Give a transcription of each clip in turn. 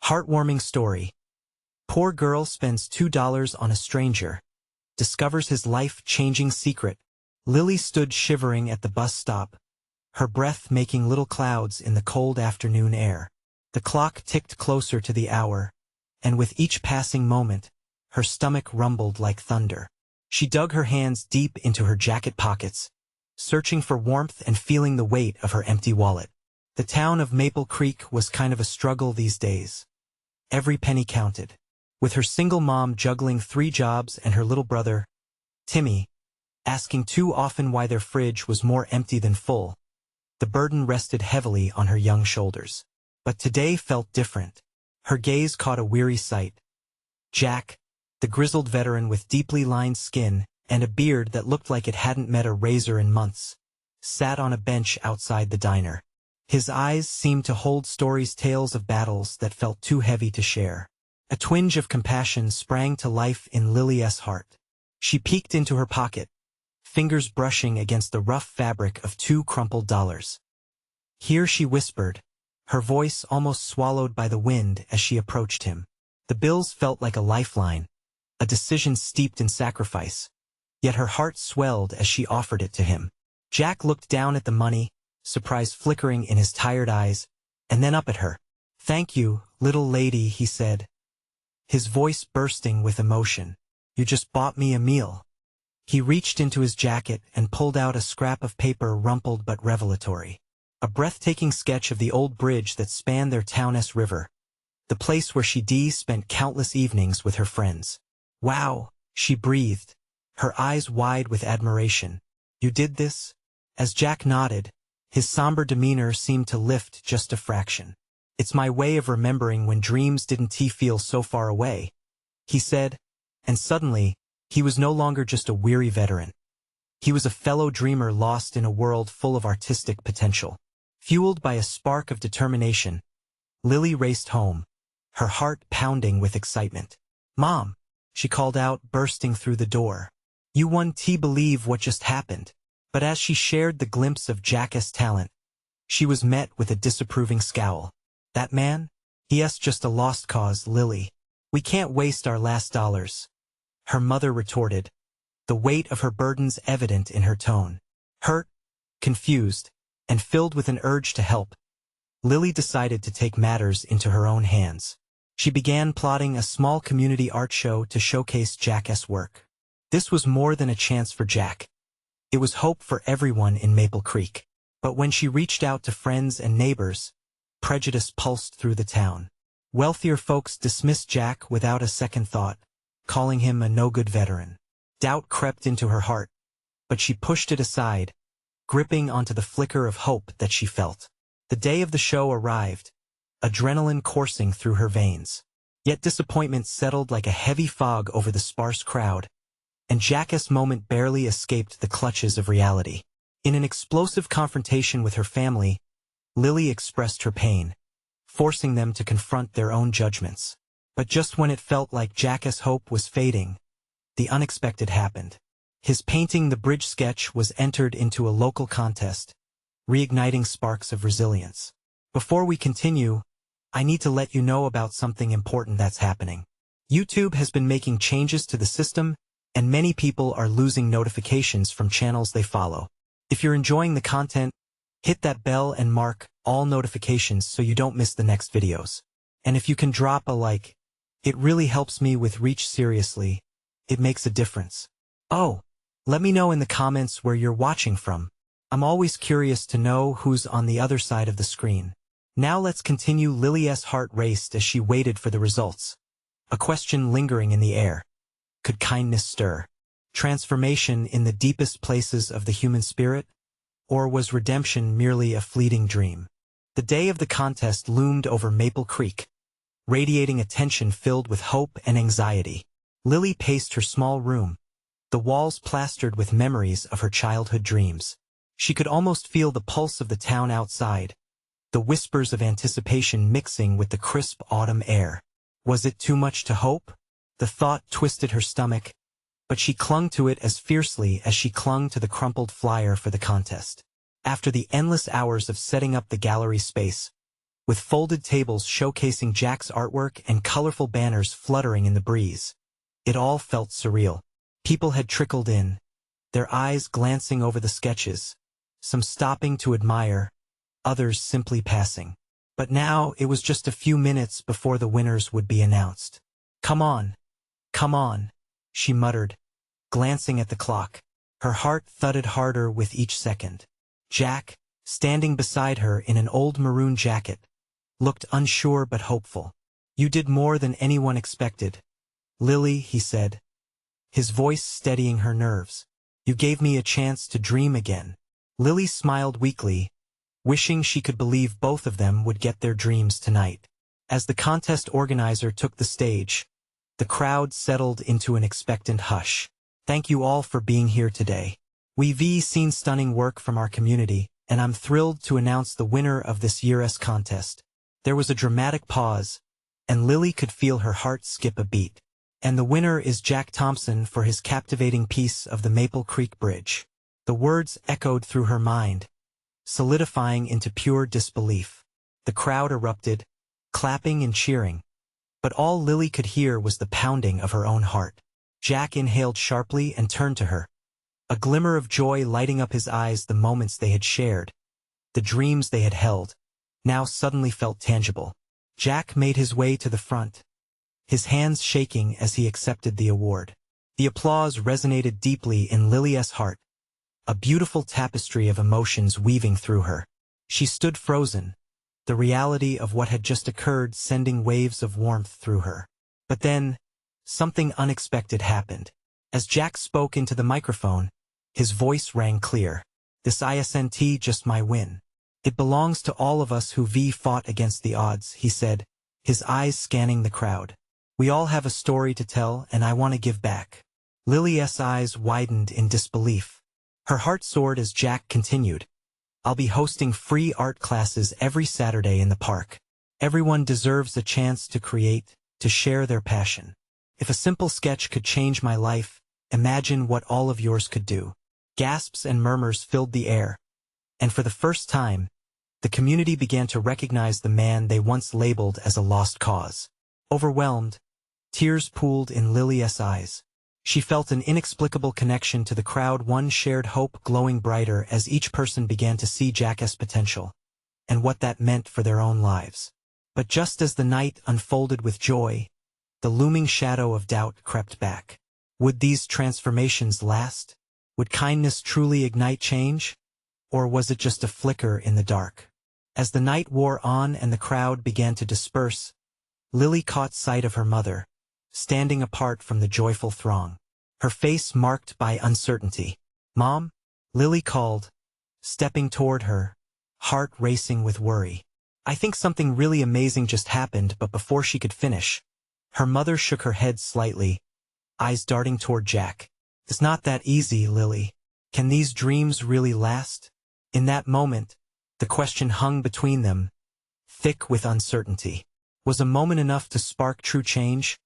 Heartwarming story. Poor girl spends $2 on a stranger. Discovers his life-changing secret. Lily stood shivering at the bus stop, her breath making little clouds in the cold afternoon air. The clock ticked closer to the hour, and with each passing moment, her stomach rumbled like thunder. She dug her hands deep into her jacket pockets, searching for warmth and feeling the weight of her empty wallet. The town of Maple Creek was kind of a struggle these days. Every penny counted. With her single mom juggling 3 jobs and her little brother, Timmy, asking too often why their fridge was more empty than full, the burden rested heavily on her young shoulders. But today felt different. Her gaze caught a weary sight. Jack, the grizzled veteran with deeply lined skin and a beard that looked like it hadn't met a razor in months, sat on a bench outside the diner. His eyes seemed to hold stories, tales of battles that felt too heavy to share. A twinge of compassion sprang to life in Lily's heart. She peeked into her pocket, fingers brushing against the rough fabric of 2 crumpled dollars. "Here," she whispered, her voice almost swallowed by the wind as she approached him. The bills felt like a lifeline, a decision steeped in sacrifice. Yet her heart swelled as she offered it to him. Jack looked down at the money, surprise flickering in his tired eyes, and then up at her. "Thank you, little lady," he said, his voice bursting with emotion. "You just bought me a meal." He reached into his jacket and pulled out a scrap of paper rumpled but revelatory. A breathtaking sketch of the old bridge that spanned their town's river, the place where she spent countless evenings with her friends. "Wow," she breathed, her eyes wide with admiration. "You did this?" As Jack nodded, his somber demeanor seemed to lift just a fraction. "It's my way of remembering when dreams didn't feel so far away," he said, and suddenly, he was no longer just a weary veteran. He was a fellow dreamer lost in a world full of artistic potential. Fueled by a spark of determination, Lily raced home, her heart pounding with excitement. "Mom," she called out, bursting through the door. "You won't believe what just happened." But as she shared the glimpse of Jack's talent, she was met with a disapproving scowl. "That man? He's just a lost cause, Lily. We can't waste our last dollars," her mother retorted, the weight of her burdens evident in her tone. Hurt, confused, and filled with an urge to help, Lily decided to take matters into her own hands. She began plotting a small community art show to showcase Jack's work. This was more than a chance for Jack. It was hope for everyone in Maple Creek. But when she reached out to friends and neighbors, prejudice pulsed through the town. Wealthier folks dismissed Jack without a second thought, calling him a no-good veteran. Doubt crept into her heart, but she pushed it aside, gripping onto the flicker of hope that she felt. The day of the show arrived, adrenaline coursing through her veins. Yet disappointment settled like a heavy fog over the sparse crowd, and Jack's moment barely escaped the clutches of reality. In an explosive confrontation with her family, Lily expressed her pain, forcing them to confront their own judgments. But just when it felt like Jack's hope was fading, the unexpected happened. His painting The Bridge sketch was entered into a local contest, reigniting sparks of resilience. Before we continue, I need to let you know about something important that's happening. YouTube has been making changes to the system, and many people are losing notifications from channels they follow. If you're enjoying the content, hit that bell and mark all notifications so you don't miss the next videos. And if you can drop a like, it really helps me with reach. Seriously, it makes a difference. Oh, let me know in the comments where you're watching from. I'm always curious to know who's on the other side of the screen. Now let's continue. Lily's heart raced as she waited for the results. A question lingering in the air. Could kindness stir transformation in the deepest places of the human spirit? Or was redemption merely a fleeting dream? The day of the contest loomed over Maple Creek, radiating a tension filled with hope and anxiety. Lily paced her small room, the walls plastered with memories of her childhood dreams. She could almost feel the pulse of the town outside, the whispers of anticipation mixing with the crisp autumn air. Was it too much to hope? The thought twisted her stomach, but she clung to it as fiercely as she clung to the crumpled flyer for the contest. After the endless hours of setting up the gallery space, with folded tables showcasing Jack's artwork and colorful banners fluttering in the breeze. It all felt surreal. People had trickled in, their eyes glancing over the sketches, some stopping to admire, others simply passing. But now it was just a few minutes before the winners would be announced. Come on, she muttered, glancing at the clock. Her heart thudded harder with each second. Jack, standing beside her in an old maroon jacket, looked unsure but hopeful. You did more than anyone expected, Lily, he said, his voice steadying her nerves. You gave me a chance to dream again. Lily smiled weakly, wishing she could believe both of them would get their dreams tonight. As the contest organizer took the stage, the crowd settled into an expectant hush. Thank you all for being here today. We've seen stunning work from our community, and I'm thrilled to announce the winner of this year's contest. There was a dramatic pause, and Lily could feel her heart skip a beat. And the winner is Jack Thompson for his captivating piece of the Maple Creek Bridge. The words echoed through her mind, solidifying into pure disbelief. The crowd erupted, clapping and cheering. But all Lily could hear was the pounding of her own heart. Jack inhaled sharply and turned to her, a glimmer of joy lighting up his eyes. The moments they had shared, the dreams they had held, now suddenly felt tangible. Jack made his way to the front, his hands shaking as he accepted the award. The applause resonated deeply in Lily's heart, a beautiful tapestry of emotions weaving through her. She stood frozen, the reality of what had just occurred sending waves of warmth through her. But then, something unexpected happened. As Jack spoke into the microphone, his voice rang clear. This isn't just my win. It belongs to all of us who fought against the odds, he said, his eyes scanning the crowd. We all have a story to tell, and I want to give back. Lily's eyes widened in disbelief. Her heart soared as Jack continued. I'll be hosting free art classes every Saturday in the park. Everyone deserves a chance to create, to share their passion. If a simple sketch could change my life, imagine what all of yours could do. Gasps and murmurs filled the air, and for the first time, the community began to recognize the man they once labeled as a lost cause. Overwhelmed, tears pooled in Lily's eyes. She felt an inexplicable connection to the crowd, one shared hope glowing brighter as each person began to see Jack's potential, and what that meant for their own lives. But just as the night unfolded with joy, the looming shadow of doubt crept back. Would these transformations last? Would kindness truly ignite change? Or was it just a flicker in the dark? As the night wore on and the crowd began to disperse, Lily caught sight of her mother, standing apart from the joyful throng, her face marked by uncertainty. Mom? Lily called, stepping toward her, heart racing with worry. I think something really amazing just happened, but before she could finish, her mother shook her head slightly, eyes darting toward Jack. It's not that easy, Lily. Can these dreams really last? In that moment, the question hung between them, thick with uncertainty. Was a moment enough to spark true change,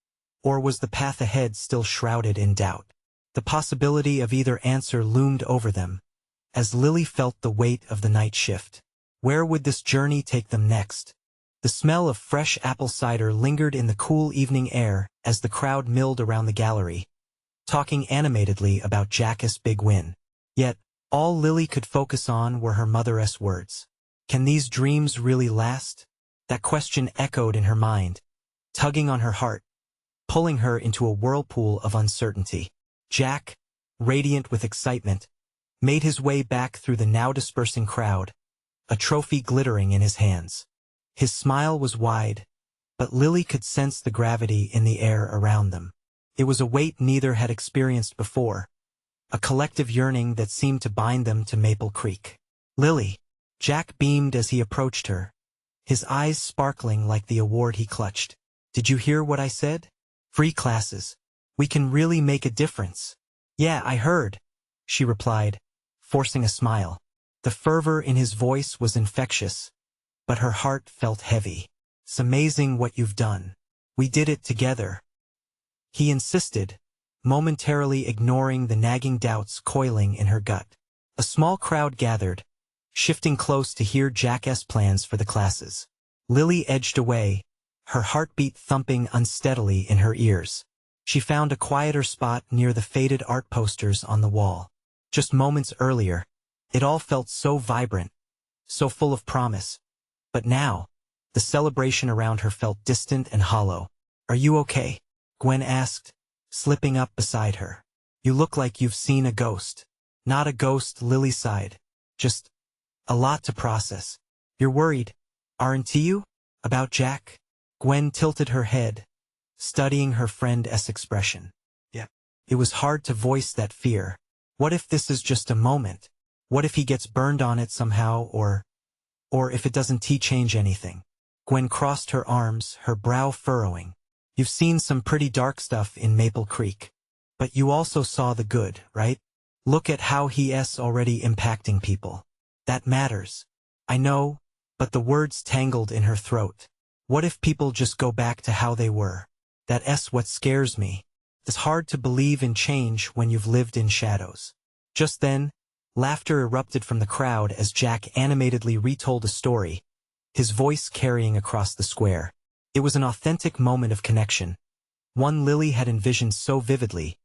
or was the path ahead still shrouded in doubt? The possibility of either answer loomed over them, as Lily felt the weight of the night shift. Where would this journey take them next? The smell of fresh apple cider lingered in the cool evening air as the crowd milled around the gallery, talking animatedly about Jack's big win. Yet, all Lily could focus on were her mother's words. Can these dreams really last? That question echoed in her mind, tugging on her heart, pulling her into a whirlpool of uncertainty. Jack, radiant with excitement, made his way back through the now dispersing crowd, a trophy glittering in his hands. His smile was wide, but Lily could sense the gravity in the air around them. It was a weight neither had experienced before, a collective yearning that seemed to bind them to Maple Creek. Lily, Jack beamed as he approached her, his eyes sparkling like the award he clutched. Did you hear what I said? Free classes. We can really make a difference. Yeah, I heard, she replied, forcing a smile. The fervor in his voice was infectious, but her heart felt heavy. It's amazing what you've done. We did it together, he insisted, momentarily ignoring the nagging doubts coiling in her gut. A small crowd gathered, shifting close to hear Jack's plans for the classes. Lily edged away, her heartbeat thumping unsteadily in her ears. She found a quieter spot near the faded art posters on the wall. Just moments earlier, it all felt so vibrant, so full of promise. But now, the celebration around her felt distant and hollow. "Are you okay?" Gwen asked, slipping up beside her. "You look like you've seen a ghost." "Not a ghost," Lily sighed. "Just a lot to process." "You're worried, aren't you? About Jack?" Gwen tilted her head, studying her friend's expression. "Yeah." It was hard to voice that fear. What if this is just a moment? What if he gets burned on it somehow, or if it doesn't change anything? Gwen crossed her arms, her brow furrowing. "You've seen some pretty dark stuff in Maple Creek. But you also saw the good, right? Look at how he's already impacting people. That matters." "I know," but the words tangled in her throat. "What if people just go back to how they were? That's what scares me. It's hard to believe in change when you've lived in shadows." Just then, laughter erupted from the crowd as Jack animatedly retold a story, his voice carrying across the square. It was an authentic moment of connection, one Lily had envisioned so vividly,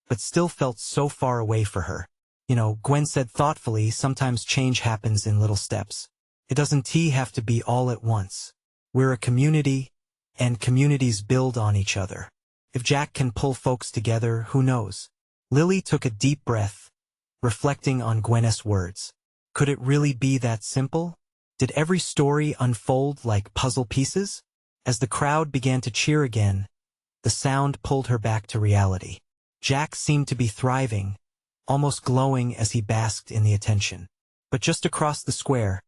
but still felt so far away for her. "You know," Gwen said thoughtfully, "sometimes change happens in little steps. It doesn't have to be all at once. We're a community, and communities build on each other. If Jack can pull folks together, who knows?" Lily took a deep breath, reflecting on Gwen's words. Could it really be that simple? Did every story unfold like puzzle pieces? As the crowd began to cheer again, the sound pulled her back to reality. Jack seemed to be thriving, almost glowing as he basked in the attention. But just across the square,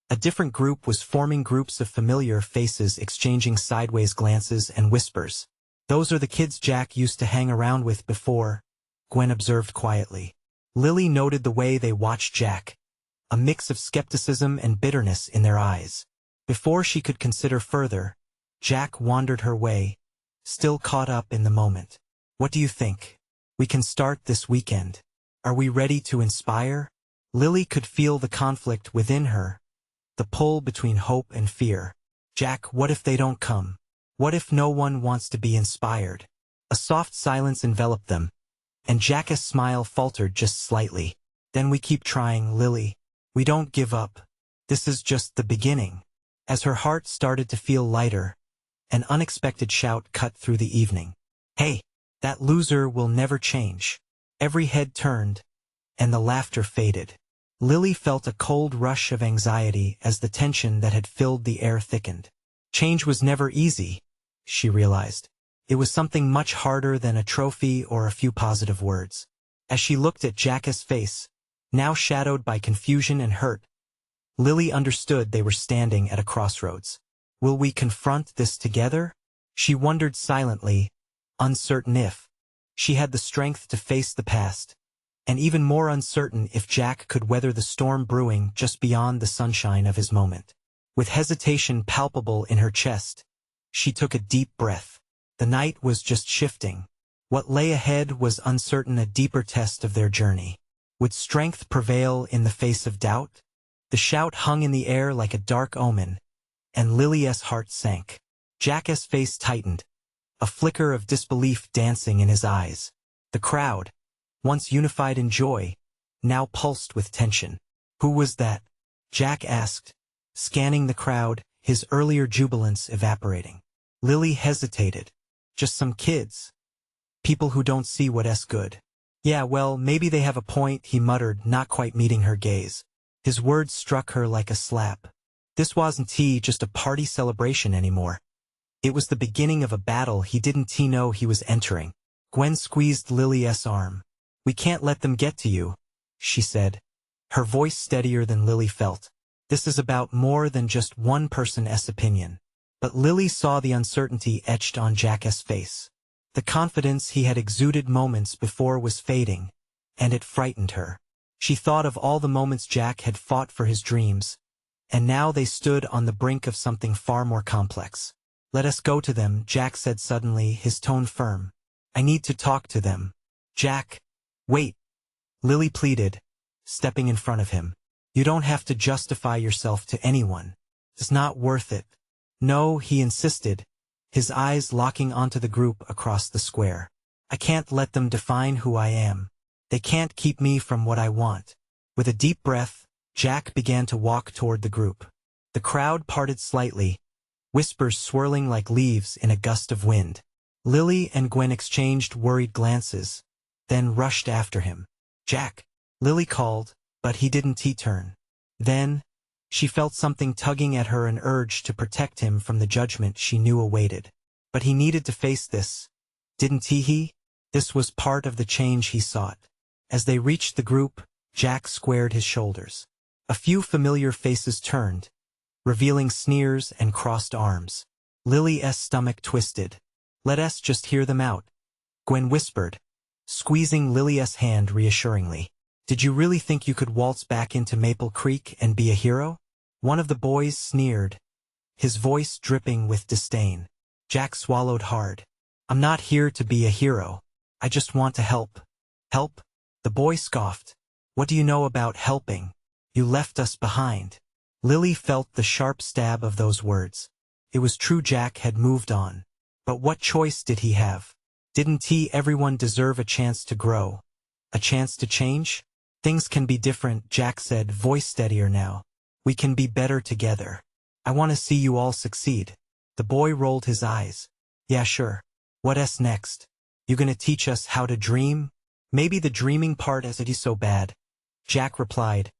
a different group was forming, groups of familiar faces exchanging sideways glances and whispers. "Those are the kids Jack used to hang around with before," Gwen observed quietly. Lily noted the way they watched Jack, a mix of skepticism and bitterness in their eyes. Before she could consider further, Jack wandered her way, still caught up in the moment. "What do you think? We can start this weekend. Are we ready to inspire?" Lily could feel the conflict within her, the pull between hope and fear. "Jack, what if they don't come? What if no one wants to be inspired?" A soft silence enveloped them, and Jack's smile faltered just slightly. "Then we keep trying, Lily. We don't give up. This is just the beginning." As her heart started to feel lighter, an unexpected shout cut through the evening. "Hey, that loser will never change." Every head turned, and the laughter faded. Lily felt a cold rush of anxiety as the tension that had filled the air thickened. Change was never easy, she realized. It was something much harder than a trophy or a few positive words. As she looked at Jack's face, now shadowed by confusion and hurt, Lily understood they were standing at a crossroads. Will we confront this together? She wondered silently, uncertain if she had the strength to face the past, and even more uncertain if Jack could weather the storm brewing just beyond the sunshine of his moment. With hesitation palpable in her chest, she took a deep breath. The night was just shifting. What lay ahead was uncertain, a deeper test of their journey. Would strength prevail in the face of doubt? The shout hung in the air like a dark omen, and Lily's heart sank. Jack's face tightened, a flicker of disbelief dancing in his eyes. The crowd, once unified in joy, now pulsed with tension. Who was that? Jack asked, scanning the crowd, his earlier jubilance evaporating. Lily hesitated. Just some kids. People who don't see what's good. Yeah, well, maybe they have a point, he muttered, not quite meeting her gaze. His words struck her like a slap. This wasn't just a party celebration anymore. It was the beginning of a battle he didn't know he was entering. Gwen squeezed Lily's arm. We can't let them get to you, she said, her voice steadier than Lily felt. This is about more than just one person's opinion. But Lily saw the uncertainty etched on Jack's face. The confidence he had exuded moments before was fading, and it frightened her. She thought of all the moments Jack had fought for his dreams, and now they stood on the brink of something far more complex. Let us go to them, Jack said suddenly, his tone firm. I need to talk to them. Jack, wait, Lily pleaded, stepping in front of him. You don't have to justify yourself to anyone. It's not worth it. No, he insisted, his eyes locking onto the group across the square. I can't let them define who I am. They can't keep me from what I want. With a deep breath, Jack began to walk toward the group. The crowd parted slightly, whispers swirling like leaves in a gust of wind. Lily and Gwen exchanged worried glances, then rushed after him. Jack, Lily called, but he didn't turn. Then, she felt something tugging at her, an urge to protect him from the judgment she knew awaited. But he needed to face this, didn't he? This was part of the change he sought. As they reached the group, Jack squared his shoulders. A few familiar faces turned, revealing sneers and crossed arms. Lily's stomach twisted. Let us just hear them out, Gwen whispered, squeezing Lily's hand reassuringly. Did you really think you could waltz back into Maple Creek and be a hero? One of the boys sneered, his voice dripping with disdain. Jack swallowed hard. I'm not here to be a hero. I just want to help. Help? The boy scoffed. What do you know about helping? You left us behind. Lily felt the sharp stab of those words. It was true, Jack had moved on. But what choice did he have? Didn't everyone deserve a chance to grow? A chance to change? Things can be different, Jack said, voice steadier now. We can be better together. I want to see you all succeed. The boy rolled his eyes. Yeah, sure. What's next? You gonna teach us how to dream? Maybe the dreaming part isn't so bad, Jack replied,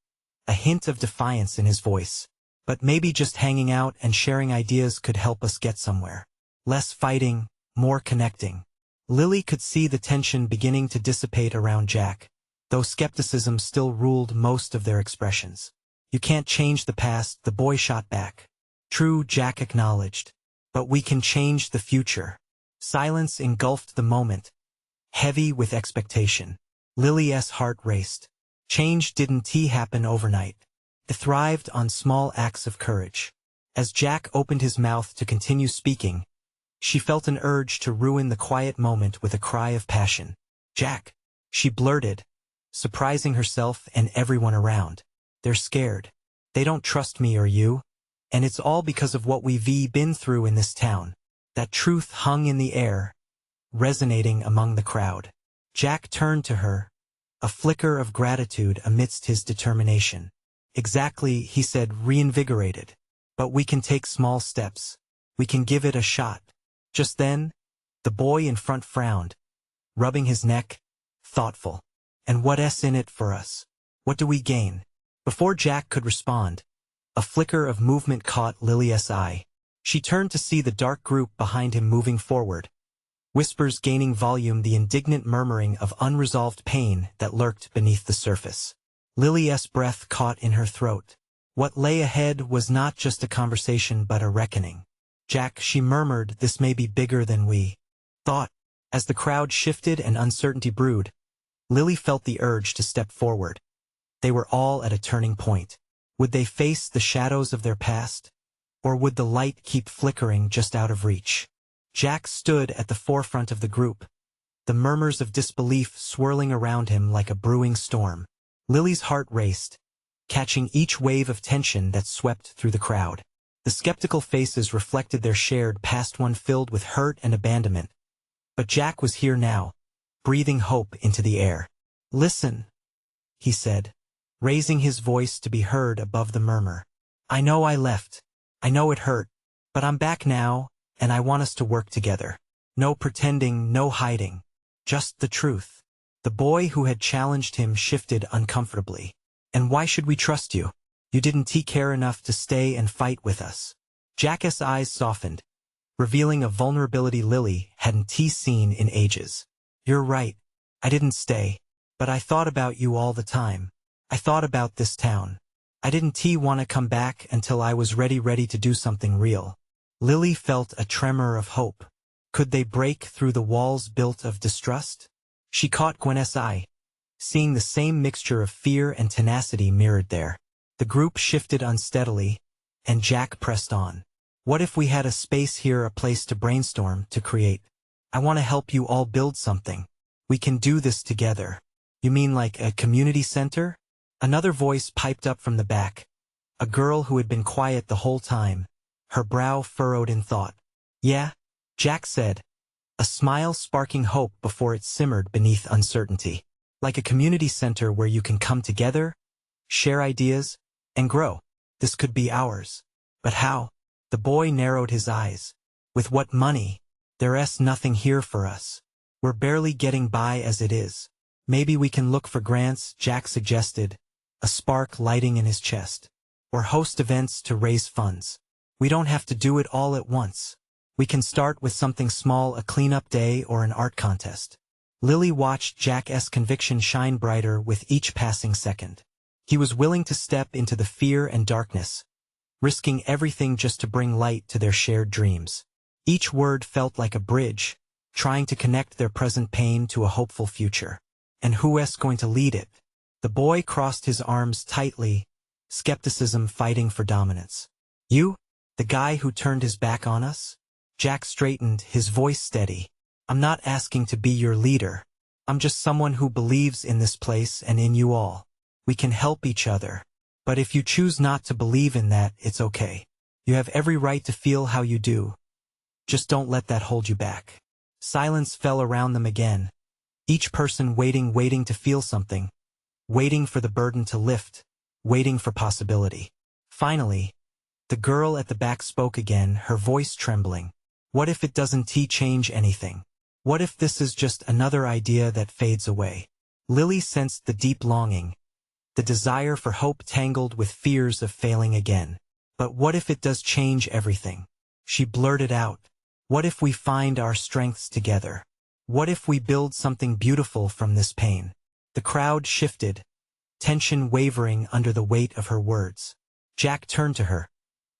a hint of defiance in his voice. But maybe just hanging out and sharing ideas could help us get somewhere. Less fighting, more connecting. Lily could see the tension beginning to dissipate around Jack, though skepticism still ruled most of their expressions. You can't change the past, the boy shot back. True, Jack acknowledged. But we can change the future. Silence engulfed the moment, heavy with expectation. Lily's heart raced. Change didn't happen overnight. It thrived on small acts of courage. As Jack opened his mouth to continue speaking, she felt an urge to ruin the quiet moment with a cry of passion. Jack, she blurted, surprising herself and everyone around. They're scared. They don't trust me or you. And it's all because of what we've been through in this town. That truth hung in the air, resonating among the crowd. Jack turned to her, a flicker of gratitude amidst his determination. Exactly, he said, reinvigorated. But we can take small steps. We can give it a shot. Just then, the boy in front frowned, rubbing his neck, thoughtful. And what's in it for us? What do we gain? Before Jack could respond, a flicker of movement caught Lily's eye. She turned to see the dark group behind him moving forward, whispers gaining volume, the indignant murmuring of unresolved pain that lurked beneath the surface. Lily's breath caught in her throat. What lay ahead was not just a conversation but a reckoning. Jack, she murmured, this may be bigger than we thought. As the crowd shifted and uncertainty brewed, Lily felt the urge to step forward. They were all at a turning point. Would they face the shadows of their past? Or would the light keep flickering just out of reach? Jack stood at the forefront of the group, the murmurs of disbelief swirling around him like a brewing storm. Lily's heart raced, catching each wave of tension that swept through the crowd. The skeptical faces reflected their shared past, one filled with hurt and abandonment. But Jack was here now, breathing hope into the air. Listen, he said, raising his voice to be heard above the murmur. I know I left. I know it hurt. But I'm back now, and I want us to work together. No pretending, no hiding. Just the truth. The boy who had challenged him shifted uncomfortably. And why should we trust you? You didn't care enough to stay and fight with us. Jack's eyes softened, revealing a vulnerability Lily hadn't seen in ages. You're right. I didn't stay. But I thought about you all the time. I thought about this town. I didn't want to come back until I was ready to do something real. Lily felt a tremor of hope. Could they break through the walls built of distrust? She caught Gwen's eye, seeing the same mixture of fear and tenacity mirrored there. The group shifted unsteadily, and Jack pressed on. What if we had a space here, a place to brainstorm, to create? I want to help you all build something. We can do this together. You mean like a community center? Another voice piped up from the back. A girl who had been quiet the whole time, her brow furrowed in thought. Yeah, Jack said, a smile sparking hope before it simmered beneath uncertainty. Like a community center where you can come together, share ideas, and grow. This could be ours. But how? The boy narrowed his eyes. With what money? There's nothing here for us. We're barely getting by as it is. Maybe we can look for grants, Jack suggested, a spark lighting in his chest. Or host events to raise funds. We don't have to do it all at once. We can start with something small, a cleanup day or an art contest. Lily watched Jack's conviction shine brighter with each passing second. He was willing to step into the fear and darkness, risking everything just to bring light to their shared dreams. Each word felt like a bridge, trying to connect their present pain to a hopeful future. And who's going to lead it? The boy crossed his arms tightly, skepticism fighting for dominance. You? The guy who turned his back on us? Jack straightened, his voice steady. I'm not asking to be your leader. I'm just someone who believes in this place and in you all. We can help each other. But if you choose not to believe in that, it's okay. You have every right to feel how you do. Just don't let that hold you back. Silence fell around them again. Each person waiting to feel something. Waiting for the burden to lift. Waiting for possibility. Finally, the girl at the back spoke again, her voice trembling. What if it doesn't change anything? What if this is just another idea that fades away? Lily sensed the deep longing, the desire for hope tangled with fears of failing again. But what if it does change everything? She blurted out. What if we find our strengths together? What if we build something beautiful from this pain? The crowd shifted, tension wavering under the weight of her words. Jack turned to her,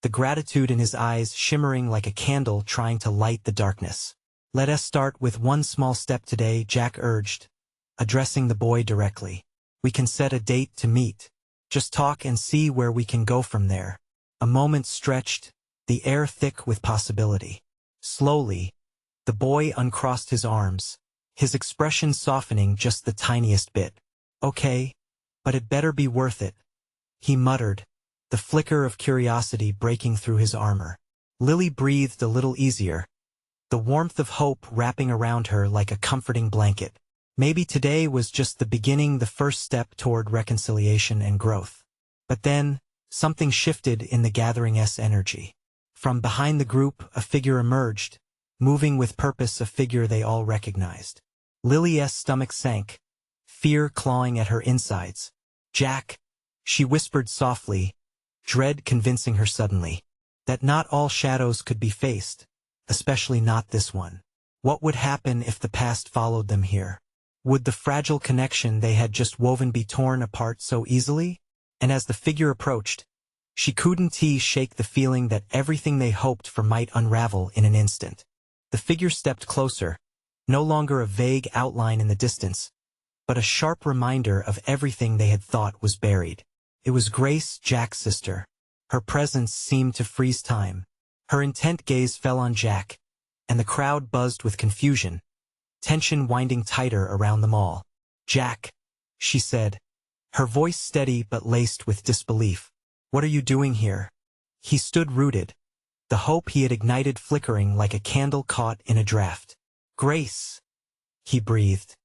the gratitude in his eyes shimmering like a candle trying to light the darkness. Let us start with one small step today, Jack urged, addressing the boy directly. We can set a date to meet. Just talk and see where we can go from there. A moment stretched, the air thick with possibility. Slowly, the boy uncrossed his arms, his expression softening just the tiniest bit. Okay, but it better be worth it, he muttered, the flicker of curiosity breaking through his armor. Lily breathed a little easier, the warmth of hope wrapping around her like a comforting blanket. Maybe today was just the beginning, the first step toward reconciliation and growth. But then, something shifted in the gathering's energy. From behind the group, a figure emerged, moving with purpose, a figure they all recognized. Lily's stomach sank, fear clawing at her insides. Jack, she whispered softly, dread convincing her suddenly, that not all shadows could be faced, especially not this one. What would happen if the past followed them here? Would the fragile connection they had just woven be torn apart so easily? And as the figure approached, she couldn't shake the feeling that everything they hoped for might unravel in an instant. The figure stepped closer, no longer a vague outline in the distance, but a sharp reminder of everything they had thought was buried. It was Grace, Jack's sister. Her presence seemed to freeze time. Her intent gaze fell on Jack, and the crowd buzzed with confusion, tension winding tighter around them all. Jack, she said, her voice steady but laced with disbelief. What are you doing here? He stood rooted, the hope he had ignited flickering like a candle caught in a draft. Grace, he breathed,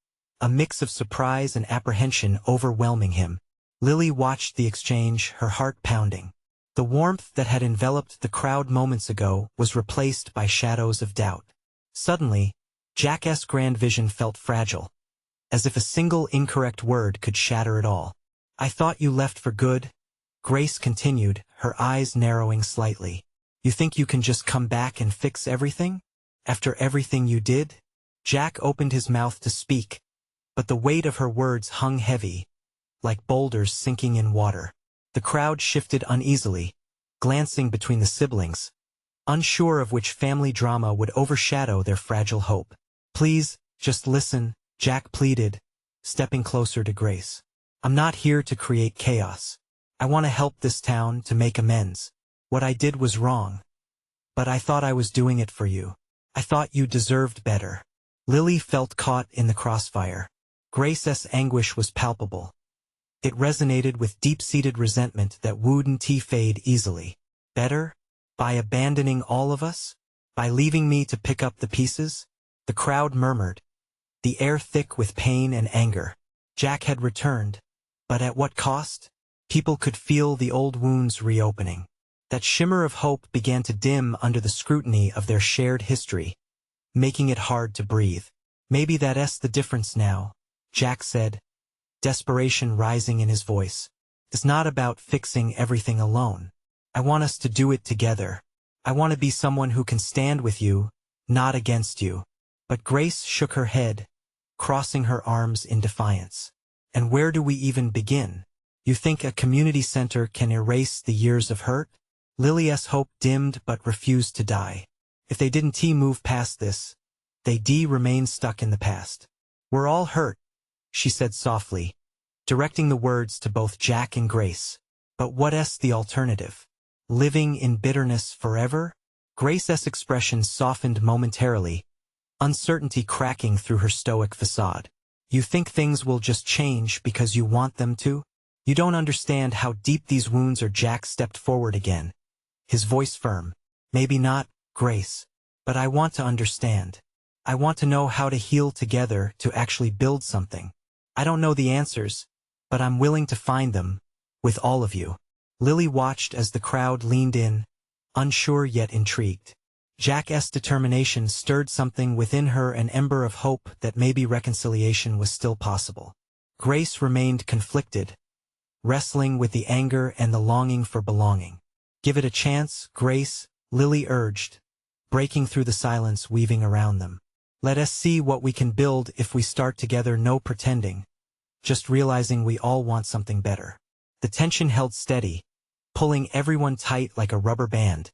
a mix of surprise and apprehension overwhelming him. Lily watched the exchange, her heart pounding. The warmth that had enveloped the crowd moments ago was replaced by shadows of doubt. Suddenly, Jack's grand vision felt fragile, as if a single incorrect word could shatter it all. I thought you left for good, Grace continued, her eyes narrowing slightly. You think you can just come back and fix everything? After everything you did? Jack opened his mouth to speak, but the weight of her words hung heavy, like boulders sinking in water. The crowd shifted uneasily, glancing between the siblings, unsure of which family drama would overshadow their fragile hope. Please, just listen, Jack pleaded, stepping closer to Grace. I'm not here to create chaos. I want to help this town, to make amends. What I did was wrong. But I thought I was doing it for you. I thought you deserved better. Lily felt caught in the crossfire. Grace's anguish was palpable. It resonated with deep-seated resentment that wouldn't fade easily. Better? By abandoning all of us? By leaving me to pick up the pieces? The crowd murmured, the air thick with pain and anger. Jack had returned, but at what cost? People could feel the old wounds reopening. That shimmer of hope began to dim under the scrutiny of their shared history, making it hard to breathe. Maybe that's the difference now, Jack said, desperation rising in his voice. It's not about fixing everything alone. I want us to do it together. I want to be someone who can stand with you, not against you. But Grace shook her head, crossing her arms in defiance. And where do we even begin? You think a community center can erase the years of hurt? Lily's hope dimmed but refused to die. If they didn't move past this, they'd remain stuck in the past. We're all hurt, she said softly, directing the words to both Jack and Grace. But what's the alternative? Living in bitterness forever? Grace's expression softened momentarily, uncertainty cracking through her stoic facade. You think things will just change because you want them to? You don't understand how deep these wounds are. Jack stepped forward again, his voice firm. Maybe not, Grace, but I want to understand. I want to know how to heal together to actually build something. I don't know the answers, but I'm willing to find them, with all of you. Lily watched as the crowd leaned in, unsure yet intrigued. Jack's determination stirred something within her, an ember of hope that maybe reconciliation was still possible. Grace remained conflicted, wrestling with the anger and the longing for belonging. Give it a chance, Grace, Lily urged, breaking through the silence weaving around them. Let us see what we can build if we start together. No pretending, just realizing we all want something better. The tension held steady, pulling everyone tight like a rubber band,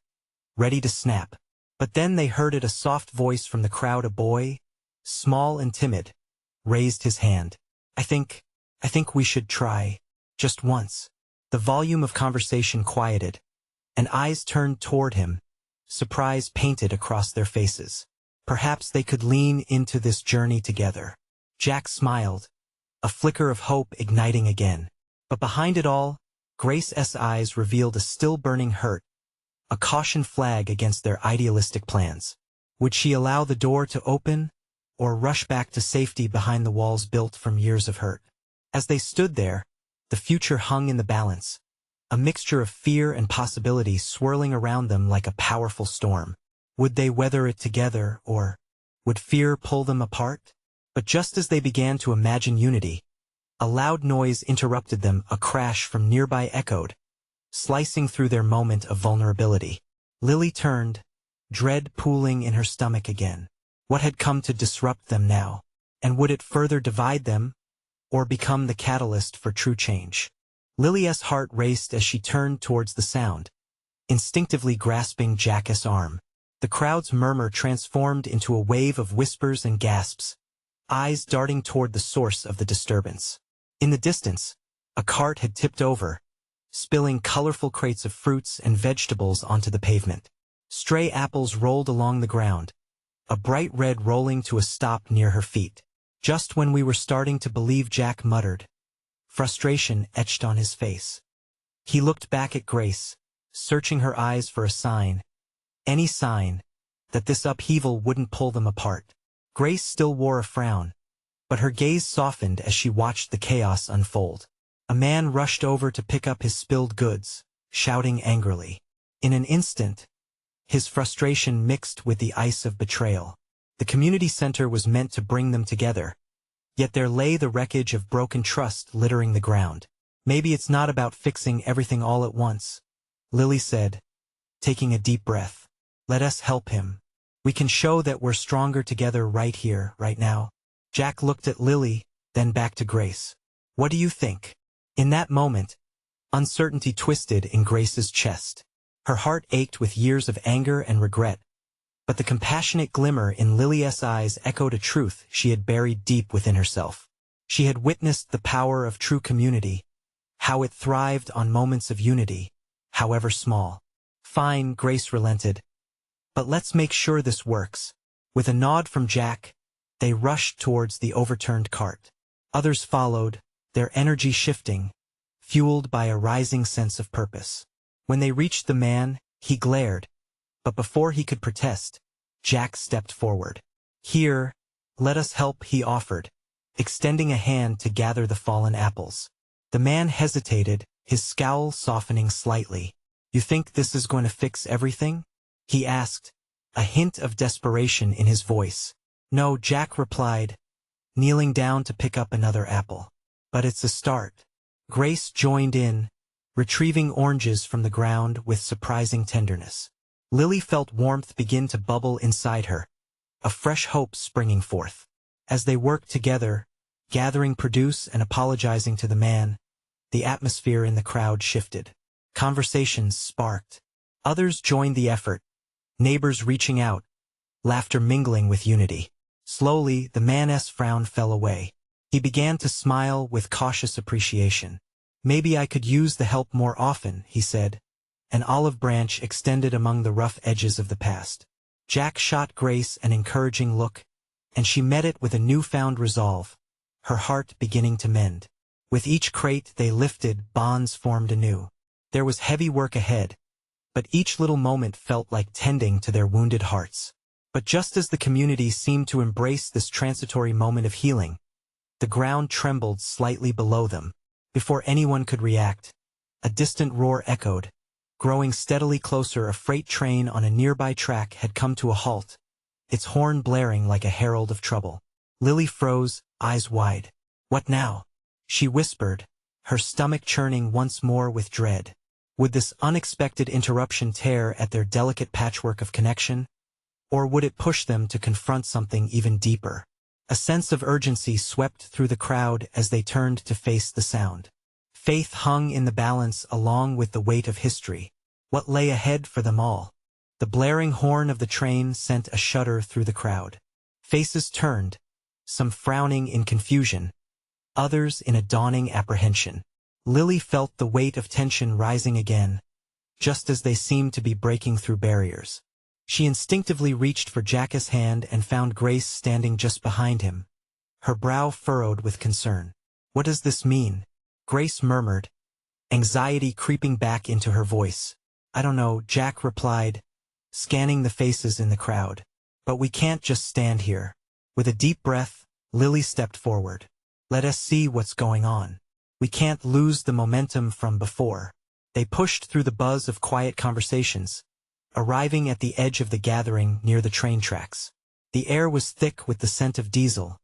ready to snap. But then they heard it, a soft voice from the crowd. A boy, small and timid, raised his hand. I think we should try, just once. The volume of conversation quieted, and eyes turned toward him, surprise painted across their faces. Perhaps they could lean into this journey together. Jack smiled, a flicker of hope igniting again. But behind it all, Grace's eyes revealed a still burning hurt, a caution flag against their idealistic plans. Would she allow the door to open, or rush back to safety behind the walls built from years of hurt? As they stood there, the future hung in the balance, a mixture of fear and possibility swirling around them like a powerful storm. Would they weather it together, or would fear pull them apart? But just as they began to imagine unity, a loud noise interrupted them. A crash from nearby echoed, slicing through their moment of vulnerability. Lily turned, dread pooling in her stomach again. What had come to disrupt them now? And would it further divide them, or become the catalyst for true change? Lily's heart raced as she turned towards the sound, instinctively grasping Jack's arm. The crowd's murmur transformed into a wave of whispers and gasps, eyes darting toward the source of the disturbance. In the distance, a cart had tipped over, spilling colorful crates of fruits and vegetables onto the pavement. Stray apples rolled along the ground, a bright red rolling to a stop near her feet. Just when we were starting to believe, Jack muttered. Frustration etched on his face. He looked back at Grace, searching her eyes for a sign, any sign, that this upheaval wouldn't pull them apart. Grace still wore a frown, but her gaze softened as she watched the chaos unfold. A man rushed over to pick up his spilled goods, shouting angrily. In an instant, his frustration mixed with the ice of betrayal. The community center was meant to bring them together, yet there lay the wreckage of broken trust littering the ground. Maybe it's not about fixing everything all at once, Lily said, taking a deep breath. Let us help him. We can show that we're stronger together right here, right now. Jack looked at Lily, then back to Grace. What do you think? In that moment, uncertainty twisted in Grace's chest. Her heart ached with years of anger and regret, but the compassionate glimmer in Lily's eyes echoed a truth she had buried deep within herself. She had witnessed the power of true community, how it thrived on moments of unity, however small. Fine, Grace relented. But let's make sure this works. With a nod from Jack, they rushed towards the overturned cart. Others followed, their energy shifting, fueled by a rising sense of purpose. When they reached the man, he glared, But before he could protest, Jack stepped forward. "Here, let us help," he offered, extending a hand to gather the fallen apples. The man hesitated, his scowl softening slightly. "You think this is going to fix everything?" he asked, a hint of desperation in his voice. "No," Jack replied, kneeling down to pick up another apple. "But it's a start." Grace joined in, retrieving oranges from the ground with surprising tenderness. Lily felt warmth begin to bubble inside her, a fresh hope springing forth. As they worked together, gathering produce and apologizing to the man, the atmosphere in the crowd shifted. Conversations sparked. Others joined the effort, neighbors reaching out, laughter mingling with unity. Slowly, the man's frown fell away. He began to smile with cautious appreciation. "Maybe I could use the help more often," he said, an olive branch extended among the rough edges of the past. Jack shot Grace an encouraging look, and she met it with a newfound resolve, her heart beginning to mend. With each crate they lifted, bonds formed anew. There was heavy work ahead, but each little moment felt like tending to their wounded hearts. But just as the community seemed to embrace this transitory moment of healing, the ground trembled slightly below them. Before anyone could react, a distant roar echoed. Growing steadily closer, a freight train on a nearby track had come to a halt, its horn blaring like a herald of trouble. Lily froze, eyes wide. "What now?" she whispered, her stomach churning once more with dread. Would this unexpected interruption tear at their delicate patchwork of connection, or would it push them to confront something even deeper? A sense of urgency swept through the crowd as they turned to face the sound. Faith hung in the balance along with the weight of history. What lay ahead for them all? The blaring horn of the train sent a shudder through the crowd. Faces turned, some frowning in confusion, others in a dawning apprehension. Lily felt the weight of tension rising again, just as they seemed to be breaking through barriers. She instinctively reached for Jack's hand and found Grace standing just behind him, her brow furrowed with concern. "What does this mean?" Grace murmured, anxiety creeping back into her voice. "I don't know," Jack replied, scanning the faces in the crowd. "But we can't just stand here." With a deep breath, Lily stepped forward. "Let us see what's going on. We can't lose the momentum from before." They pushed through the buzz of quiet conversations, arriving at the edge of the gathering near the train tracks. The air was thick with the scent of diesel,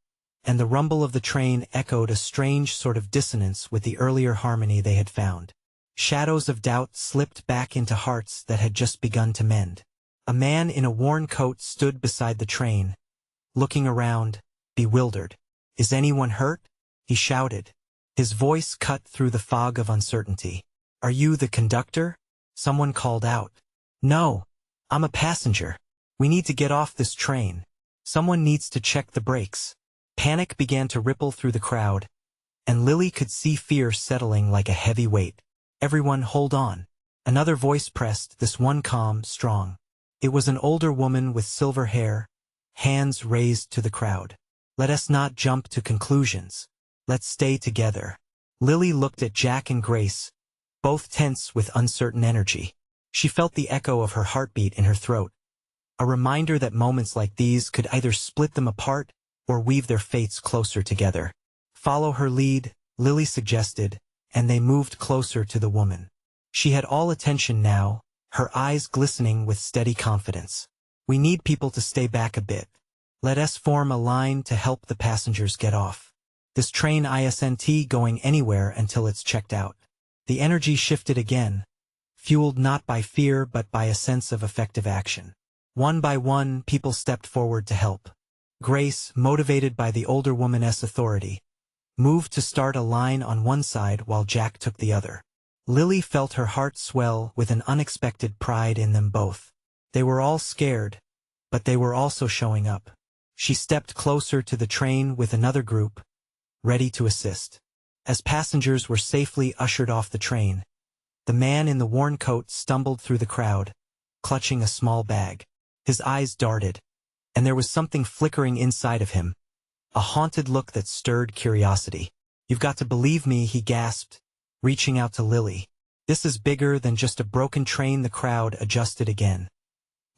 and the rumble of the train echoed a strange sort of dissonance with the earlier harmony they had found. Shadows of doubt slipped back into hearts that had just begun to mend. A man in a worn coat stood beside the train, looking around, bewildered. "Is anyone hurt?" he shouted, his voice cut through the fog of uncertainty. "Are you the conductor?" someone called out. "No, I'm a passenger. We need to get off this train. Someone needs to check the brakes." Panic began to ripple through the crowd, and Lily could see fear settling like a heavy weight. "Everyone hold on." Another voice pressed, this one calm, strong. It was an older woman with silver hair, hands raised to the crowd. "Let us not jump to conclusions. Let's stay together." Lily looked at Jack and Grace, both tense with uncertain energy. She felt the echo of her heartbeat in her throat, a reminder that moments like these could either split them apart or weave their fates closer together. "Follow her lead," Lily suggested, and they moved closer to the woman. She had all attention now, her eyes glistening with steady confidence. "We need people to stay back a bit. Let us form a line to help the passengers get off. This train isn't going anywhere until it's checked out." The energy shifted again, fueled not by fear but by a sense of effective action. One by one, people stepped forward to help. Grace, motivated by the older woman's authority, moved to start a line on one side while Jack took the other. Lily felt her heart swell with an unexpected pride in them both. They were all scared, but they were also showing up. She stepped closer to the train with another group, ready to assist. As passengers were safely ushered off the train, the man in the worn coat stumbled through the crowd, clutching a small bag. His eyes darted, and there was something flickering inside of him, a haunted look that stirred curiosity. "You've got to believe me," he gasped, reaching out to Lily. "This is bigger than just a broken train." The crowd adjusted again,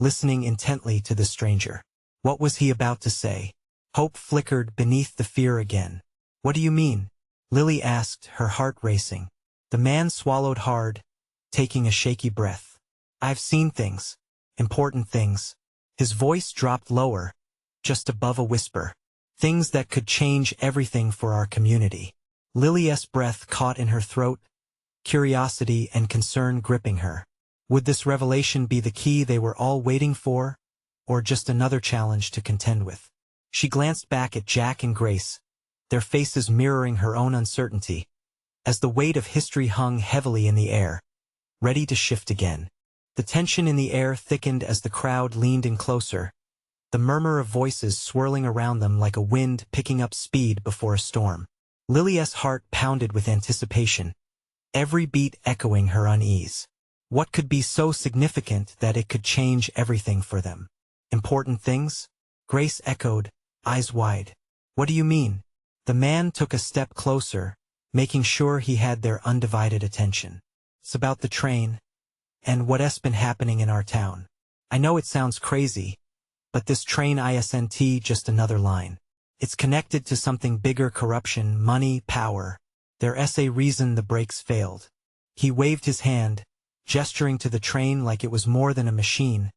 listening intently to the stranger. What was he about to say? Hope flickered beneath the fear again. What do you mean? Lily asked, her heart racing. The man swallowed hard, taking a shaky breath. I've seen things. Important things. His voice dropped lower, just above a whisper. Things that could change everything for our community. Lily's breath caught in her throat, curiosity and concern gripping her. Would this revelation be the key they were all waiting for, or just another challenge to contend with? She glanced back at Jack and Grace, their faces mirroring her own uncertainty, as the weight of history hung heavily in the air, ready to shift again. The tension in the air thickened as the crowd leaned in closer, the murmur of voices swirling around them like a wind picking up speed before a storm. Lily's heart pounded with anticipation, every beat echoing her unease. What could be so significant that it could change everything for them? Important things? Grace echoed, eyes wide. What do you mean? The man took a step closer, making sure he had their undivided attention. It's about the train, and what's been happening in our town. I know it sounds crazy, but this train isn't just another line. It's connected to something bigger: corruption, money, power. There's a reason the brakes failed. He waved his hand, gesturing to the train like it was more than a machine,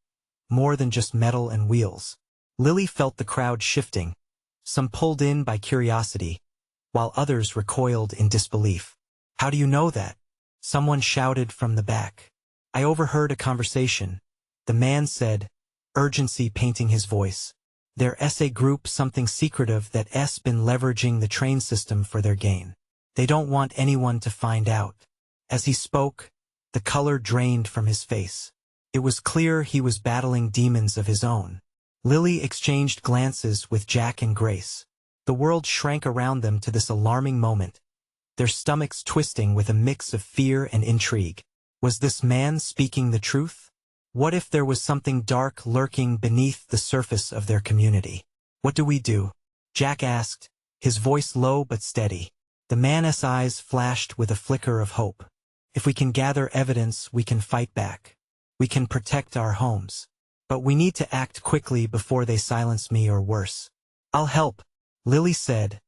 more than just metal and wheels. Lily felt the crowd shifting, some pulled in by curiosity, while others recoiled in disbelief. How do you know that? Someone shouted from the back. I overheard a conversation, the man said, urgency painting his voice. There's a group, something secretive, that's been leveraging the train system for their gain. They don't want anyone to find out. As he spoke, the color drained from his face. It was clear he was battling demons of his own. Lily exchanged glances with Jack and Grace. The world shrank around them to this alarming moment, their stomachs twisting with a mix of fear and intrigue. Was this man speaking the truth? What if there was something dark lurking beneath the surface of their community? What do we do? Jack asked, his voice low but steady. The man's eyes flashed with a flicker of hope. If we can gather evidence, we can fight back. We can protect our homes. But we need to act quickly before they silence me or worse. I'll help, Lily said,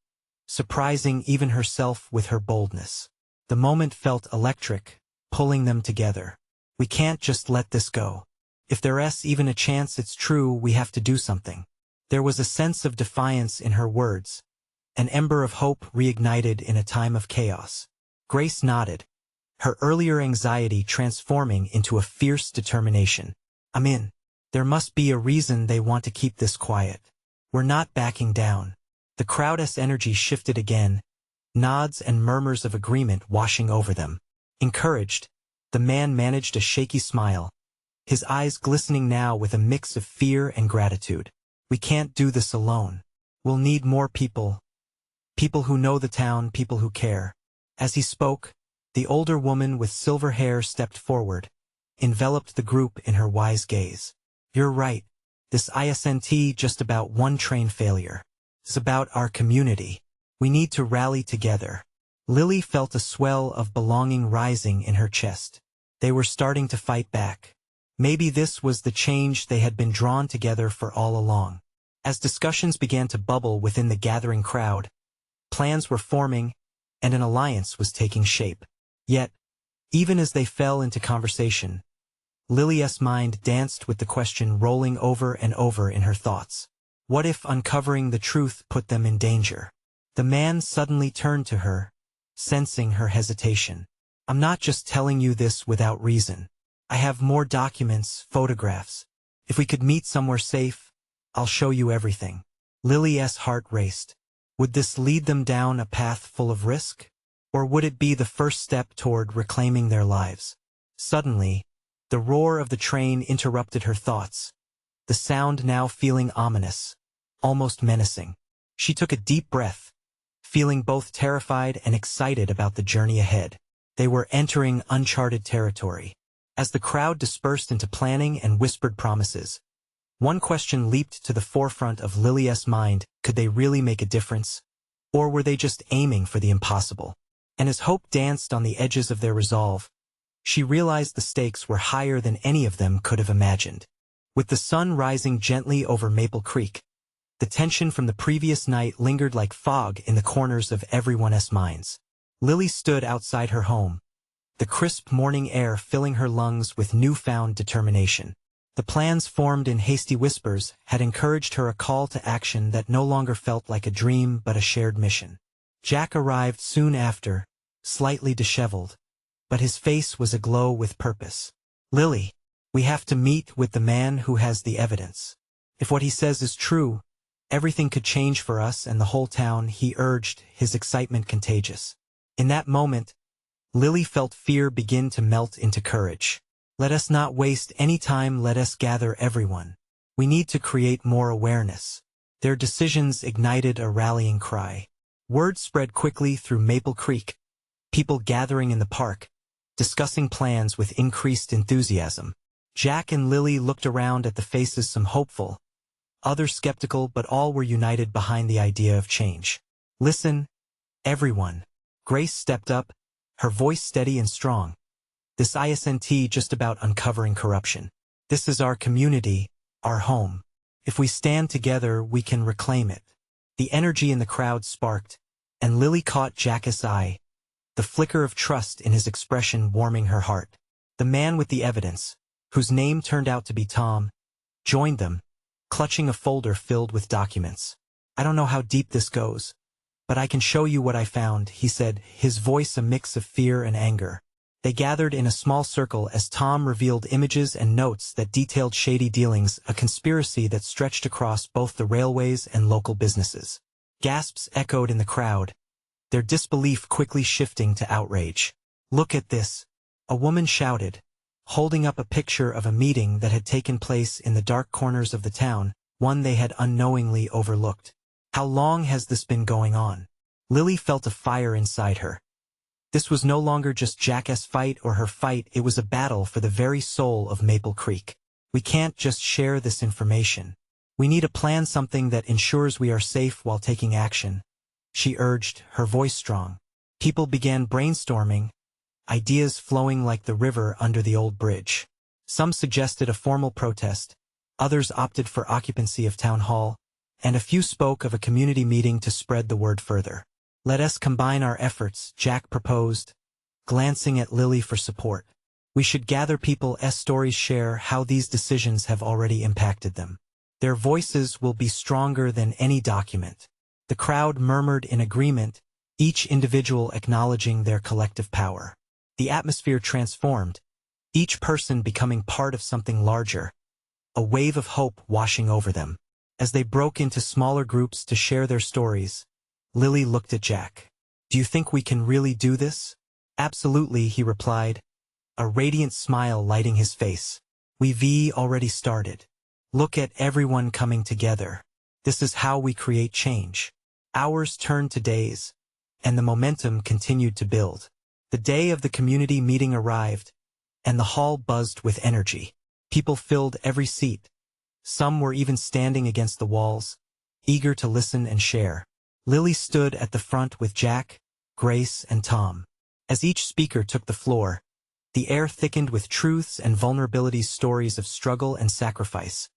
surprising even herself with her boldness. The moment felt electric, pulling them together. We can't just let this go. If there's even a chance it's true, we have to do something. There was a sense of defiance in her words, an ember of hope reignited in a time of chaos. Grace nodded, her earlier anxiety transforming into a fierce determination. I'm in. There must be a reason they want to keep this quiet. We're not backing down. The crowd's energy shifted again, nods and murmurs of agreement washing over them. Encouraged, the man managed a shaky smile, his eyes glistening now with a mix of fear and gratitude. We can't do this alone. We'll need more people. People who know the town, people who care. As he spoke, the older woman with silver hair stepped forward, enveloped the group in her wise gaze. You're right. This isn't just about one train failure. It's about our community. We need to rally together. Lily felt a swell of belonging rising in her chest. They were starting to fight back. Maybe this was the change they had been drawn together for all along. As discussions began to bubble within the gathering crowd, plans were forming, and an alliance was taking shape. Yet, even as they fell into conversation, Lily's mind danced with the question rolling over and over in her thoughts. What if uncovering the truth put them in danger? The man suddenly turned to her, sensing her hesitation. I'm not just telling you this without reason. I have more documents, photographs. If we could meet somewhere safe, I'll show you everything. Lily's heart raced. Would this lead them down a path full of risk? Or would it be the first step toward reclaiming their lives? Suddenly, the roar of the train interrupted her thoughts, the sound now feeling ominous, almost menacing. She took a deep breath, feeling both terrified and excited about the journey ahead. They were entering uncharted territory. As the crowd dispersed into planning and whispered promises, one question leaped to the forefront of Lily's mind: could they really make a difference? Or were they just aiming for the impossible? And as hope danced on the edges of their resolve, she realized the stakes were higher than any of them could have imagined. With the sun rising gently over Maple Creek, the tension from the previous night lingered like fog in the corners of everyone's minds. Lily stood outside her home, the crisp morning air filling her lungs with newfound determination. The plans formed in hasty whispers had encouraged her a call to action that no longer felt like a dream but a shared mission. Jack arrived soon after, slightly disheveled, but his face was aglow with purpose. "Lily, we have to meet with the man who has the evidence. If what he says is true, everything could change for us and the whole town," he urged, his excitement contagious. In that moment, Lily felt fear begin to melt into courage. "Let us not waste any time, let us gather everyone. We need to create more awareness." Their decisions ignited a rallying cry. Word spread quickly through Maple Creek, people gathering in the park, discussing plans with increased enthusiasm. Jack and Lily looked around at the faces, some hopeful, others skeptical, but all were united behind the idea of change. "Listen, everyone." Grace stepped up, her voice steady and strong. "This isn't just about uncovering corruption. This is our community, our home. If we stand together, we can reclaim it." The energy in the crowd sparked, and Lily caught Jack's eye, the flicker of trust in his expression warming her heart. The man with the evidence, whose name turned out to be Tom, joined them, clutching a folder filled with documents. "I don't know how deep this goes, but I can show you what I found," he said, his voice a mix of fear and anger. They gathered in a small circle as Tom revealed images and notes that detailed shady dealings, a conspiracy that stretched across both the railways and local businesses. Gasps echoed in the crowd, their disbelief quickly shifting to outrage. "Look at this," a woman shouted, holding up a picture of a meeting that had taken place in the dark corners of the town, one they had unknowingly overlooked. "How long has this been going on?" Lily felt a fire inside her. This was no longer just Jack's fight or her fight, it was a battle for the very soul of Maple Creek. "We can't just share this information. We need to plan something that ensures we are safe while taking action," she urged, her voice strong. People began brainstorming, ideas flowing like the river under the old bridge. Some suggested a formal protest, others opted for occupancy of town hall, and a few spoke of a community meeting to spread the word further. "Let us combine our efforts," Jack proposed, glancing at Lily for support. "We should gather people's stories, share how these decisions have already impacted them. Their voices will be stronger than any document." The crowd murmured in agreement, each individual acknowledging their collective power. The atmosphere transformed, each person becoming part of something larger, a wave of hope washing over them. As they broke into smaller groups to share their stories, Lily looked at Jack. "Do you think we can really do this?" "Absolutely," he replied, a radiant smile lighting his face. "We've already started. Look at everyone coming together. This is how we create change." Hours turned to days, and the momentum continued to build. The day of the community meeting arrived, and the hall buzzed with energy. People filled every seat. Some were even standing against the walls, eager to listen and share. Lily stood at the front with Jack, Grace, and Tom. As each speaker took the floor, the air thickened with truths and vulnerabilities, stories of struggle and sacrifice,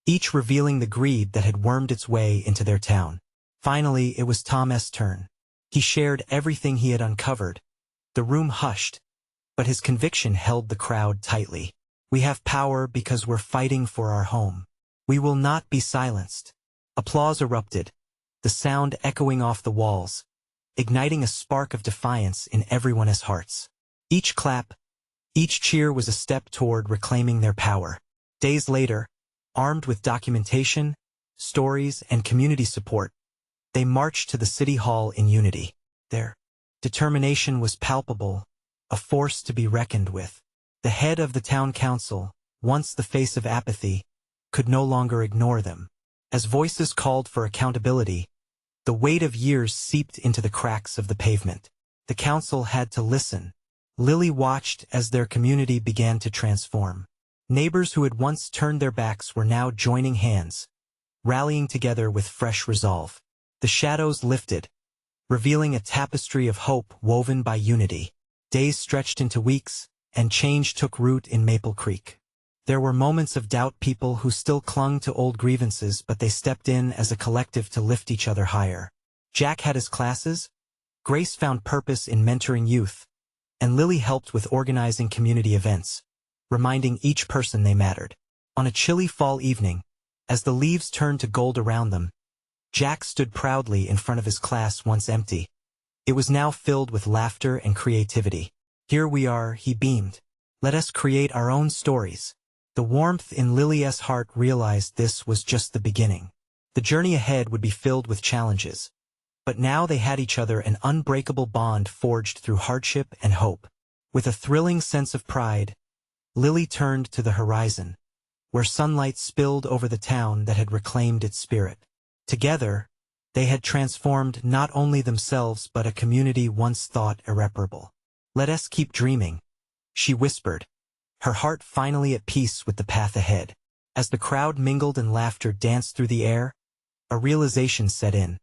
each revealing the greed that had wormed its way into their town. Finally, it was Tom's turn. He shared everything he had uncovered. The room hushed, but his conviction held the crowd tightly. "We have power because we're fighting for our home. We will not be silenced." Applause erupted, the sound echoing off the walls, igniting a spark of defiance in everyone's hearts. Each clap, each cheer was a step toward reclaiming their power. Days later, armed with documentation, stories, and community support, they marched to the city hall in unity. Their determination was palpable, a force to be reckoned with. The head of the town council, once the face of apathy, could no longer ignore them. As voices called for accountability, the weight of years seeped into the cracks of the pavement. The council had to listen. Lily watched as their community began to transform. Neighbors who had once turned their backs were now joining hands, rallying together with fresh resolve. The shadows lifted, revealing a tapestry of hope woven by unity. Days stretched into weeks, and change took root in Maple Creek. There were moments of doubt, people who still clung to old grievances, but they stepped in as a collective to lift each other higher. Jack had his classes, Grace found purpose in mentoring youth, and Lily helped with organizing community events, reminding each person they mattered. On a chilly fall evening, as the leaves turned to gold around them, Jack stood proudly in front of his class once empty. It was now filled with laughter and creativity. Here we are, he beamed. Let us create our own stories. The warmth in Lily's heart realized this was just the beginning. The journey ahead would be filled with challenges. But now they had each other, an unbreakable bond forged through hardship and hope. With a thrilling sense of pride, Lily turned to the horizon, where sunlight spilled over the town that had reclaimed its spirit. Together, they had transformed not only themselves but a community once thought irreparable. Let us keep dreaming, she whispered, her heart finally at peace with the path ahead. As the crowd mingled and laughter danced through the air, a realization set in.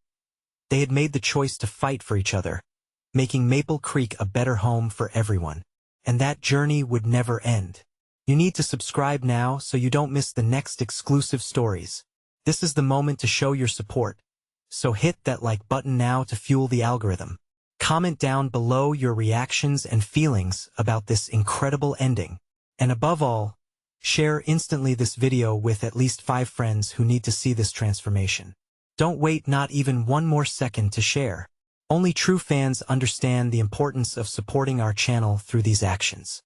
They had made the choice to fight for each other, making Maple Creek a better home for everyone. And that journey would never end. You need to subscribe now so you don't miss the next exclusive stories. This is the moment to show your support. So hit that like button now to fuel the algorithm. Comment down below your reactions and feelings about this incredible ending. And above all, share instantly this video with at least 5 friends who need to see this transformation. Don't wait not even one more second to share. Only true fans understand the importance of supporting our channel through these actions.